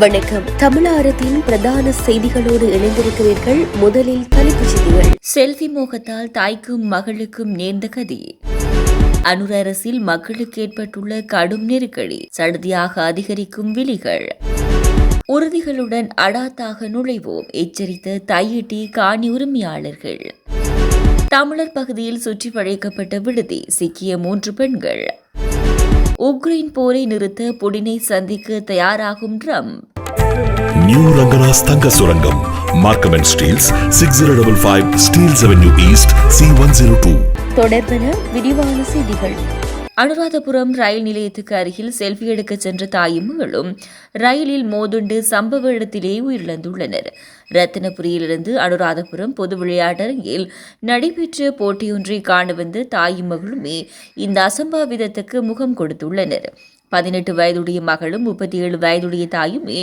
வணக்கம். தமிழாரத்தின் பிரதான செய்திகளோடு இணைந்திருக்கிறீர்கள். முதலில் தலைப்புச் செய்திகள். செல்வி மோகத்தால் தாய்க்கும் மகளுக்கும் நேர்ந்த கதி. அனுர அரசில் மக்களுக்கு ஏற்பட்டுள்ள கடும் நெருக்கடி, சடுதியாக அதிகரிக்கும் விலிகள். உறுதிகளுடன் அடாத்தாக நுழைவோம், எச்சரித்த தையிட்டி காணி உரிமையாளர்கள். தமிழர் பகுதியில் சுற்றி வளைக்கப்பட்ட விடுதி, சிக்கிய 3 பெண்கள். உக்ரைன் போரை நிறுத்த புடினை சந்திக்க தயாராகும் ட்ரம்ப். நியூ ரங்கராஸ் தங்க சுரங்கம், Markham and Steeles, 6055 Steeles Avenue East, C102. தொடர்பென விரிவான செய்திகள். அனுராதபுரம் ரயில் நிலையத்துக்கு அருகில் செல்ஃபி எடுக்க சென்ற தாயும் மகளும் ரயிலில் மோதுண்டு சம்பவ இடத்திலே உயிரிழந்துள்ளனர். ரத்தினபுரியிலிருந்து அனுராதபுரம் பொது விளையாட்டரங்கில் நடைபெற்ற போட்டியொன்றை காண வந்த தாயும் மகளுமே இந்த அசம்பாவிதத்துக்கு முகம் கொடுத்துள்ளனர். 18 வயதுடைய மகளும் 37 வயதுடைய தாயுமே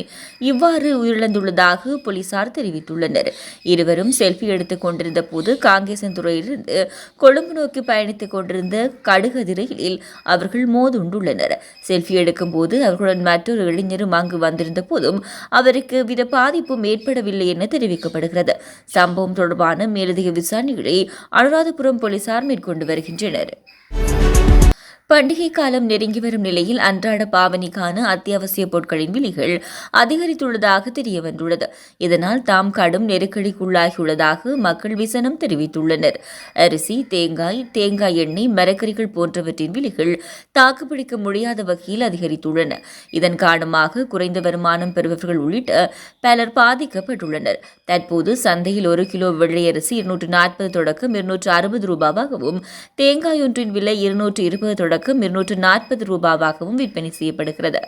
இவ்வாறு உயிரிழந்துள்ளதாக போலீசார் தெரிவித்துள்ளனர். இருவரும் செல்ஃபி எடுத்துக் கொண்டிருந்த போது காங்கேசன்துறையிலிருந்து கொழும்பு நோக்கி பயணித்துக் கொண்டிருந்த கடுகதிரையில் அவர்கள் மோதுண்டுள்ளனர். செல்ஃபி எடுக்கும் போது அவர்களுடன் மற்றொரு இளைஞரும் அங்கு வந்திருந்த போதும் அவருக்கு வித பாதிப்பும் ஏற்படவில்லை என தெரிவிக்கப்படுகிறது. சம்பவம் தொடர்பான மேலதிக விசாரணைகளை அனுராதபுரம் போலீசார் மேற்கொண்டு வருகின்றனர். பண்டிகை காலம் நெருங்கி வரும் நிலையில் அன்றாட பாவனைக்கான அத்தியாவசிய பொருட்களின் விலைகள் அதிகரித்துள்ளதாக தெரியவந்துள்ளது. இதனால் தாம் கடும் நெருக்கடிக்குள்ளாகியுள்ளதாக மக்கள் விசனம் தெரிவித்துள்ளனர். அரிசி, தேங்காய் எண்ணெய், மரக்கறிகள் போன்றவற்றின் விலைகள் தாக்குப்பிடிக்க முடியாத வகையில் அதிகரித்துள்ளன. இதன் காரணமாக குறைந்த வருமானம் பெறுபவர்கள் உள்ளிட்ட பலர் பாதிக்கப்பட்டுள்ளனர். தற்போது சந்தையில் 1 கிலோ வெள்ளையரிசி 240 தொடக்கம் 260 ரூபாவாகவும், தேங்காய் ஒன்றின் விலை 220 தொடக்கம் 240 ரூபாவாகவும் விற்பனை செய்யப்படுகிறது.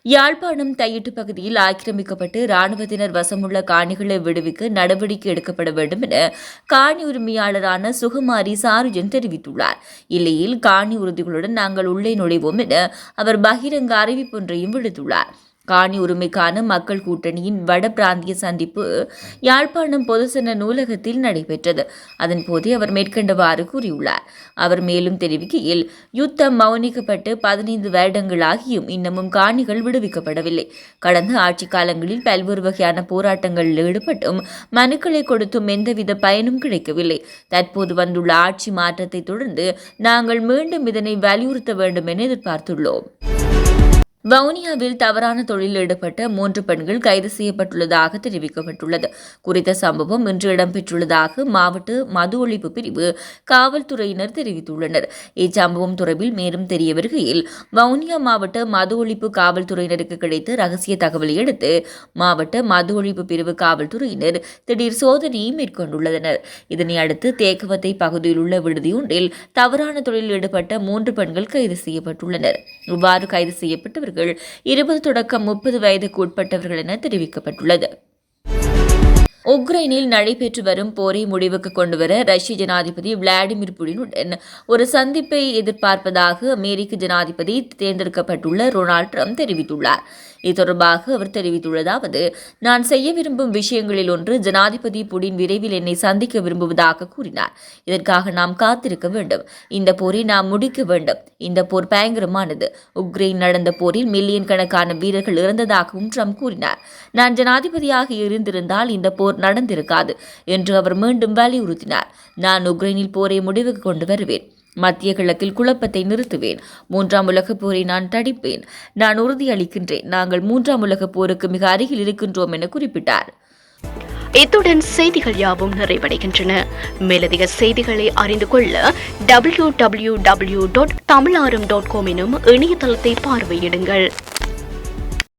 யாழ்ப்பாணம் தையிட்டு பகுதியில் ஆக்கிரமிக்கப்பட்டு இராணுவத்தினர் வசமுள்ள காணிகளை விடுவிக்க நடவடிக்கை எடுக்கப்பட வேண்டும் என காணி உரிமையாளரான சுகுமாரி சாருஜன் தெரிவித்துள்ளார். இல்லையில் காணி உறுதிகளுடன் நாங்கள் உள்ளே நுழைவோம் என அவர் பகிரங்க அறிவிப்பொன்றையும் விடுத்துள்ளார். காணி உரிமைக்கான மக்கள் கூட்டணியின் வட பிராந்திய சந்திப்பு யாழ்ப்பாணம் பொதுசன நூலகத்தில் நடைபெற்றது. அதன்போது அவர் மேற்கண்டவாறு கூறியுள்ளார். அவர் மேலும் தெரிவிக்கையில், யுத்தம் மௌனிக்கப்பட்டு 15 வருடங்களாகியும் இன்னமும் காணிகள் விடுவிக்கப்படவில்லை. கடந்த ஆட்சி காலங்களில் பல்வேறு வகையான போராட்டங்களில் ஈடுபட்டும் மனுக்களை கொடுத்தும் எந்தவித பயனும் கிடைக்கவில்லை. தற்போது வந்துள்ள ஆட்சி மாற்றத்தை தொடர்ந்து நாங்கள் மீண்டும் இதனை வலியுறுத்த வேண்டும் என எதிர்பார்த்துள்ளோம். வவுனியாவில் தவறான தொழிலில் ஈடுபட்ட 3 பெண்கள் கைது செய்யப்பட்டுள்ளதாக தெரிவிக்கப்பட்டுள்ளது. குறித்த சம்பவம் இன்று இடம்பெற்றுள்ளதாக மாவட்ட மது ஒழிப்பு பிரிவு காவல்துறையினர் தெரிவித்துள்ளனர். இச்சம்பவம் தொடர்பில் மேலும் தெரிய வருகையில், வவுனியா மாவட்ட மது ஒழிப்பு காவல்துறையினருக்கு கிடைத்த ரகசிய தகவலை அடுத்து மாவட்ட மது ஒழிப்பு பிரிவு காவல்துறையினர் திடீர் சோதனையை மேற்கொண்டுள்ளனர். இதனை அடுத்து தேக்கவத்தை பகுதியில் உள்ள விடுதியொன்றில் தவறான தொழிலில் ஈடுபட்ட 3 பெண்கள் கைது செய்யப்பட்டுள்ளனர். இவ்வாறு கைது செய்யப்பட்டவர்கள் 20 தொடக்கம் 30 வயதுக்கு உட்பட்டவர்கள் என தெரிவிக்கப்பட்டுள்ளது. உக்ரைனில் நடைபெற்று வரும் போரை முடிவுக்கு கொண்டுவர ரஷ்ய ஜனாதிபதி விளாடிமிர் புடினுடன் ஒரு சந்திப்பை எதிர்பார்ப்பதாக அமெரிக்க ஜனாதிபதி தேர்ந்தெடுக்கப்பட்டுள்ள டொனால்ட் ட்ரம்ப் தெரிவித்துள்ளார். இது தொடர்பாக அவர் தெரிவித்துள்ளதாவது, நான் செய்ய விரும்பும் விஷயங்களில் ஒன்று ஜனாதிபதி புடின் விரைவில் என்னை சந்திக்க விரும்புவதாக கூறினார். இதற்காக நாம் காத்திருக்க வேண்டும். இந்த போரை நாம் முடிக்க வேண்டும். இந்த போர் பயங்கரமானது. உக்ரைன் நடந்த போரில் மில்லியன் கணக்கான வீரர்கள் இறந்ததாகவும் ட்ரம்ப் கூறினார். நான் ஜனாதிபதியாக இருந்திருந்தால் இந்த போர் நடந்திருக்காது என்று அவர் மீண்டும் வலியுறுத்தினார். நான் உக்ரைனில் போரை முடிவுக்கு கொண்டு வருவேன். மத்திய கிழக்கில் குழப்பத்தை நிறுத்துவேன். 3ஆம் உலகப் போரை நான் தடுப்பேன். நான் உறுதியளிக்கின்றேன். நாங்கள் 3ஆம் உலகப் போருக்கு மிக அருகில் இருக்கின்றோம் என குறிப்பிட்டார். இத்துடன் செய்திகள் யாவும் நிறைவடைகின்றன. மேலதிக செய்திகளை அறிந்து கொள்ள www.tamilaram.com எனும் இணையதளத்தை பார்வையிடுங்கள்.